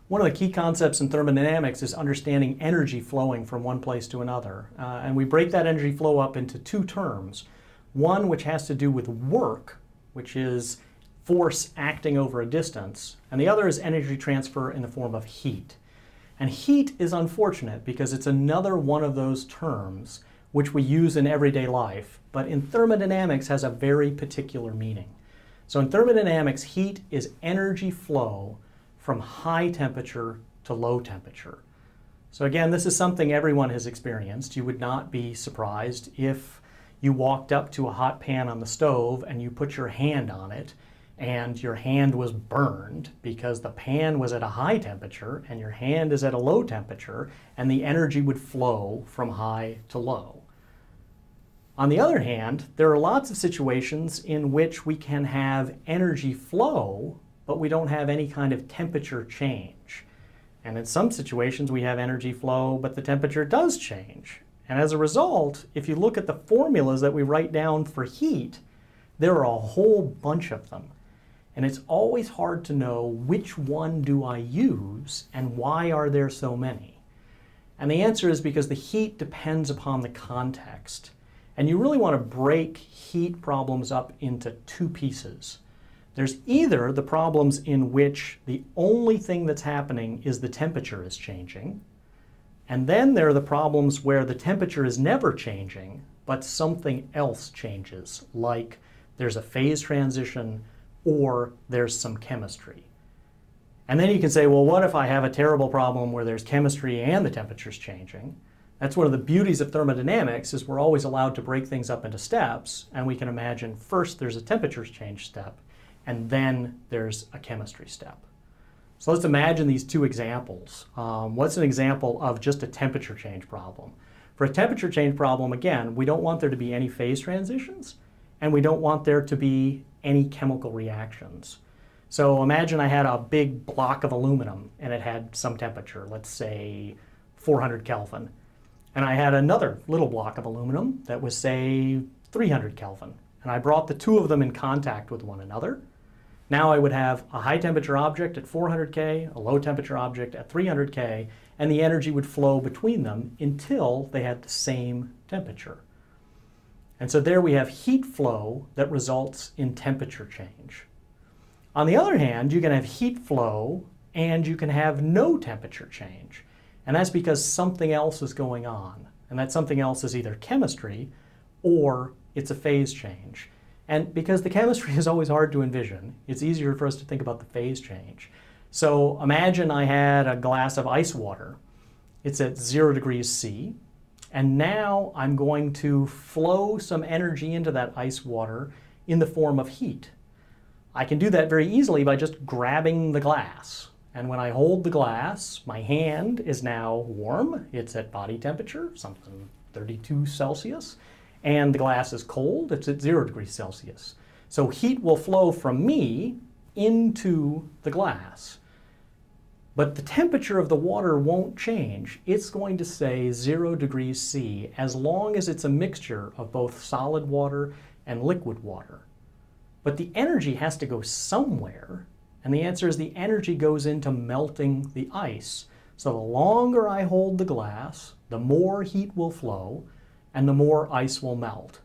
One of the key concepts in thermodynamics is understanding energy flowing from one place to another. And we break that energy flow up into two terms. One which has to do with work, which is force acting over a distance, and the other is energy transfer in the form of heat. And heat is unfortunate because it's another one of those terms which we use in everyday life, but in thermodynamics has a very particular meaning. So in thermodynamics, heat is energy flow from high temperature to low temperature. So again, this is something everyone has experienced. You would not be surprised if you walked up to a hot pan on the stove and you put your hand on it and your hand was burned because the pan was at a high temperature and your hand is at a low temperature, and the energy would flow from high to low. On the other hand, there are lots of situations in which we can have energy flow, but we don't have any kind of temperature change. And in some situations we have energy flow, but the temperature does change. And as a result, if you look at the formulas that we write down for heat, there are a whole bunch of them. And it's always hard to know which one do I use and why are there so many. And the answer is because the heat depends upon the context. And you really want to break heat problems up into two pieces. There's either the problems in which the only thing that's happening is the temperature is changing, and then there are the problems where the temperature is never changing, but something else changes, like there's a phase transition or there's some chemistry. And then you can say, well, what if I have a terrible problem where there's chemistry and the temperature's changing? That's one of the beauties of thermodynamics, is we're always allowed to break things up into steps, and we can imagine first there's a temperature change step, and then there's a chemistry step. So let's imagine these two examples. What's an example of just a temperature change problem? For a temperature change problem, again, we don't want there to be any phase transitions, and we don't want there to be any chemical reactions. So imagine I had a big block of aluminum and it had some temperature, let's say 400 Kelvin. And I had another little block of aluminum that was, say, 300 Kelvin. And I brought the two of them in contact with one another. Now I would have a high temperature object at 400 K, a low temperature object at 300 K, and the energy would flow between them until they had the same temperature. And so there we have heat flow that results in temperature change. On the other hand, you can have heat flow and you can have no temperature change. And that's because something else is going on. And that something else is either chemistry or it's a phase change. And because the chemistry is always hard to envision, it's easier for us to think about the phase change. So imagine I had a glass of ice water. It's at 0 degrees C. And now I'm going to flow some energy into that ice water in the form of heat. I can do that very easily by just grabbing the glass. And when I hold the glass, my hand is now warm. It's at body temperature, something 32 Celsius. And the glass is cold. It's at 0 degrees Celsius. So heat will flow from me into the glass. But the temperature of the water won't change. It's going to say 0 degrees C as long as it's a mixture of both solid water and liquid water. But the energy has to go somewhere, and the answer is the energy goes into melting the ice. So the longer I hold the glass, the more heat will flow, and the more ice will melt.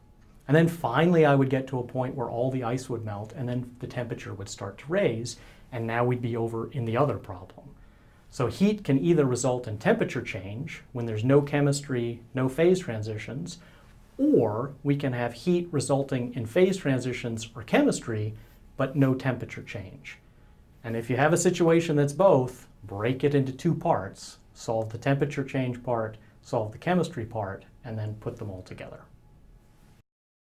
And then finally I would get to a point where all the ice would melt, and then the temperature would start to raise, and now we'd be over in the other problem. So heat can either result in temperature change when there's no chemistry, no phase transitions, or we can have heat resulting in phase transitions or chemistry, but no temperature change. And if you have a situation that's both, break it into two parts, solve the temperature change part, solve the chemistry part, and then put them all together.